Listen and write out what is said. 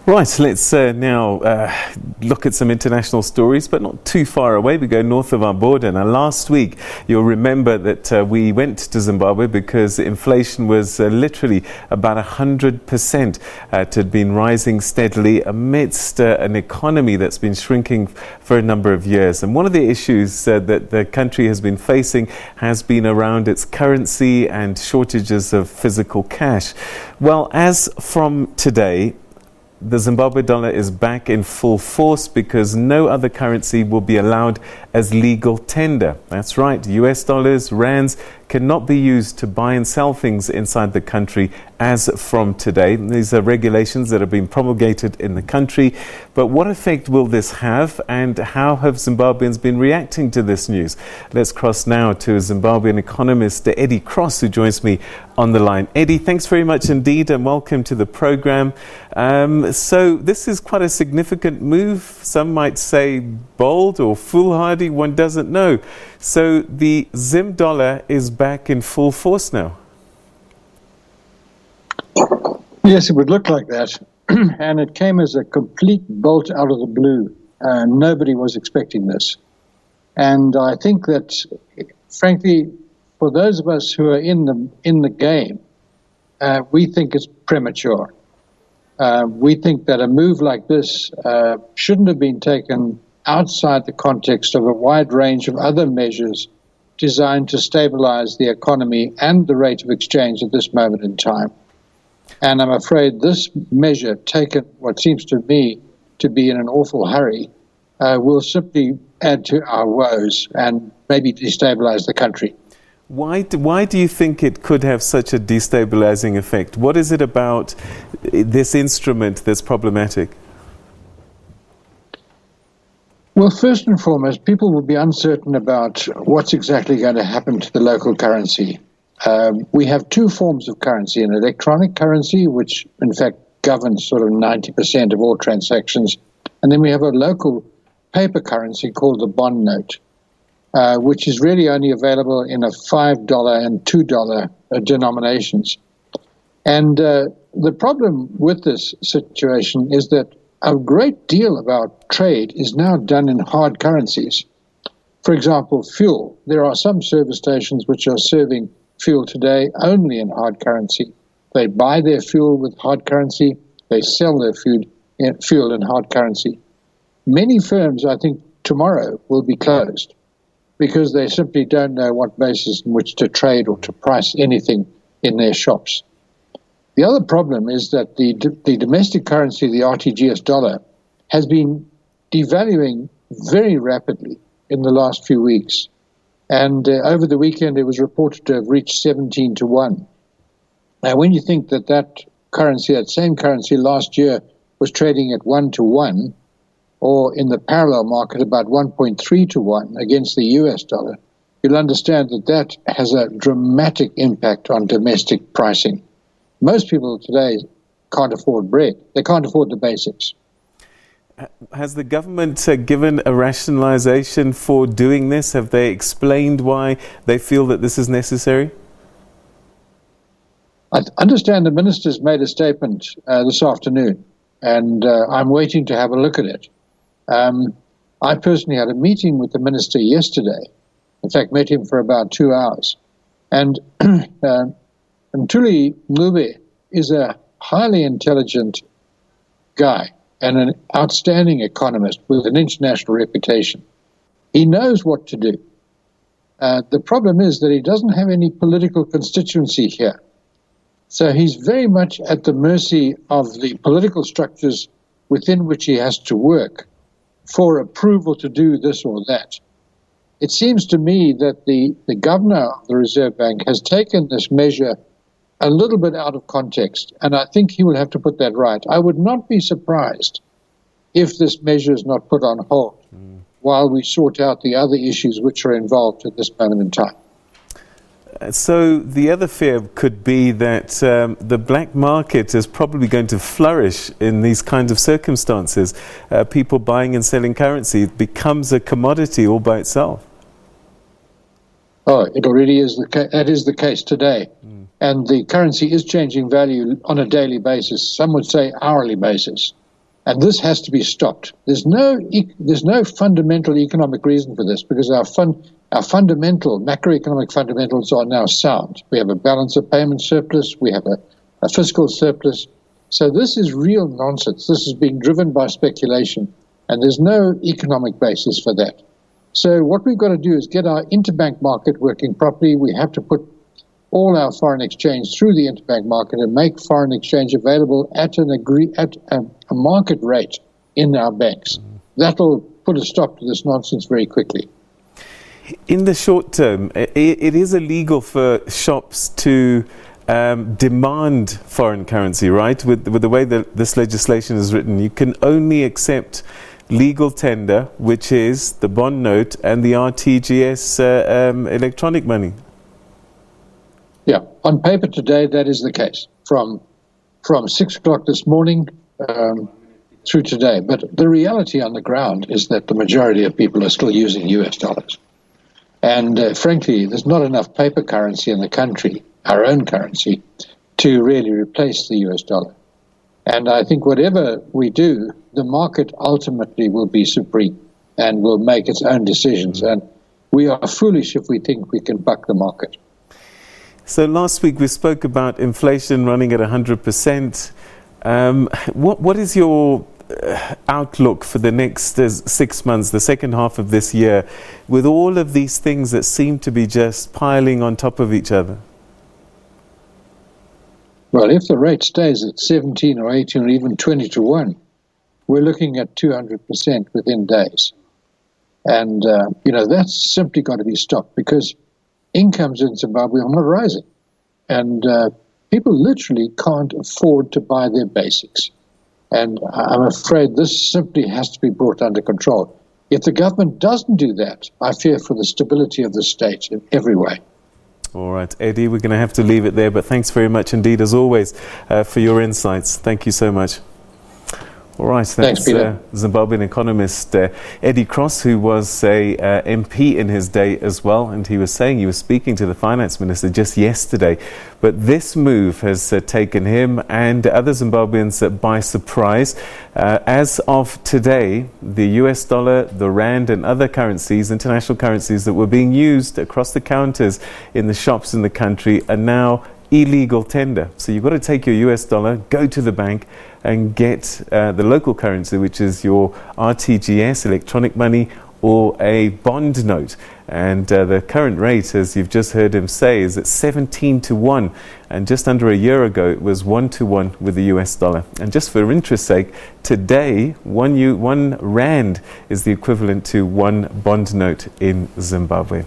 Right, let's now look at some international stories, but not too far away. We go north of our border. Now, last week, you'll remember that we went to Zimbabwe because inflation was literally about 100%. It had been rising steadily amidst an economy that's been shrinking for a number of years. And one of the issues that the country has been facing has been around its currency and shortages of physical cash. Well, as from today, the Zimbabwe dollar is back in full force because no other currency will be allowed as legal tender. That's right, US dollars, rands cannot be used to buy and sell things inside the country as from today. These are regulations that have been promulgated in the country. But what effect will this have, and how have Zimbabweans been reacting to this news? Let's cross now to Zimbabwean economist Eddie Cross, who joins me on the line. Eddie, thanks very much indeed and welcome to the program. So this is quite a significant move. Some might say bold or foolhardy, one doesn't know. So the Zim dollar is back in full force now. Yes, it would look like that. And it came as a complete bolt out of the blue. Nobody was expecting this. And I think that, frankly, for those of us who are in the game, we think it's premature. We think that a move like this shouldn't have been taken outside the context of a wide range of other measures designed to stabilize the economy and the rate of exchange at this moment in time. And I'm afraid this measure, taken what seems to me to be in an awful hurry, will simply add to our woes and maybe destabilize the country. Why do you think it could have such a destabilizing effect? What is it about this instrument that's problematic? Well, first and foremost, people will be uncertain about what's exactly going to happen to the local currency. We have two forms of currency, an electronic currency, which in fact governs sort of 90% of all transactions. And then we have a local paper currency called the bond note, which is really only available in a $5 and $2 denominations. And the problem with this situation is that a great deal of our trade is now done in hard currencies. For example, fuel. There are some service stations which are serving fuel today only in hard currency. They buy their fuel with hard currency. They sell their fuel in hard currency. Many firms, I think, tomorrow will be closed because they simply don't know what basis in which to trade or to price anything in their shops. The other problem is that the domestic currency, the RTGS dollar, has been devaluing very rapidly in the last few weeks. And over the weekend, it was reported to have reached 17 to 1. Now, when you think that currency, that same currency last year was trading at 1 to 1, or in the parallel market about 1.3 to 1 against the US dollar, you'll understand that has a dramatic impact on domestic pricing. Most people today can't afford bread. They can't afford the basics. Has the government given a rationalization for doing this? Have they explained why they feel that this is necessary? I understand the minister's made a statement this afternoon, and I'm waiting to have a look at it. I personally had a meeting with the minister yesterday. In fact, met him for about 2 hours. And Mthuli Ncube is a highly intelligent guy and an outstanding economist with an international reputation. He knows what to do. The problem is that he doesn't have any political constituency here. So he's very much at the mercy of the political structures within which he has to work for approval to do this or that. It seems to me that the governor of the Reserve Bank has taken this measure a little bit out of context, and I think he will have to put that right. I would not be surprised if this measure is not put on hold while we sort out the other issues which are involved at this moment in time. So the other fear could be that the black market is probably going to flourish in these kinds of circumstances. People buying and selling currency becomes a commodity all by itself. Oh, it already is. That is the case today. And the currency is changing value on a daily basis. Some would say hourly basis. And this has to be stopped. There's no fundamental economic reason for this, because our fundamental macroeconomic fundamentals are now sound. We have a balance of payment surplus. We have a fiscal surplus. So this is real nonsense. This is being driven by speculation, and there's no economic basis for that. So what we've got to do is get our interbank market working properly. We have to put all our foreign exchange through the interbank market and make foreign exchange available at a market rate in our banks. That'll put a stop to this nonsense very quickly. In the short term, it is illegal for shops to demand foreign currency, right? With the way that this legislation is written, you can only accept legal tender, which is the bond note and the RTGS electronic money. Yeah, on paper today, that is the case. From 6 o'clock this morning through today. But the reality on the ground is that the majority of people are still using US dollars. And frankly, there's not enough paper currency in the country, our own currency, to really replace the US dollar. And I think whatever we do, the market ultimately will be supreme and will make its own decisions. And we are foolish if we think we can buck the market. So last week we spoke about inflation running at 100%. What is your outlook for the next 6 months, the second half of this year, with all of these things that seem to be just piling on top of each other? Well, if the rate stays at 17 or 18 or even 20 to 1, we're looking at 200% within days. And, that's simply got to be stopped, because incomes in Zimbabwe are not rising. And people literally can't afford to buy their basics. And I'm afraid this simply has to be brought under control. If the government doesn't do that, I fear for the stability of the state in every way. All right, Eddie, we're going to have to leave it there, but thanks very much indeed, as always, for your insights. Thank you so much. All right, thanks, Peter. Zimbabwean economist Eddie Cross, who was a MP in his day as well, and he was saying he was speaking to the finance minister just yesterday. But this move has taken him and other Zimbabweans by surprise. As of today, the US dollar, the rand, and other currencies, international currencies that were being used across the counters in the shops in the country, are now illegal tender. So you've got to take your US dollar, go to the bank and get the local currency, which is your RTGS, electronic money, or a bond note. And the current rate, as you've just heard him say, is at 17 to 1. And just under a year ago, it was 1 to 1 with the US dollar. And just for interest's sake, today, one rand is the equivalent to one bond note in Zimbabwe.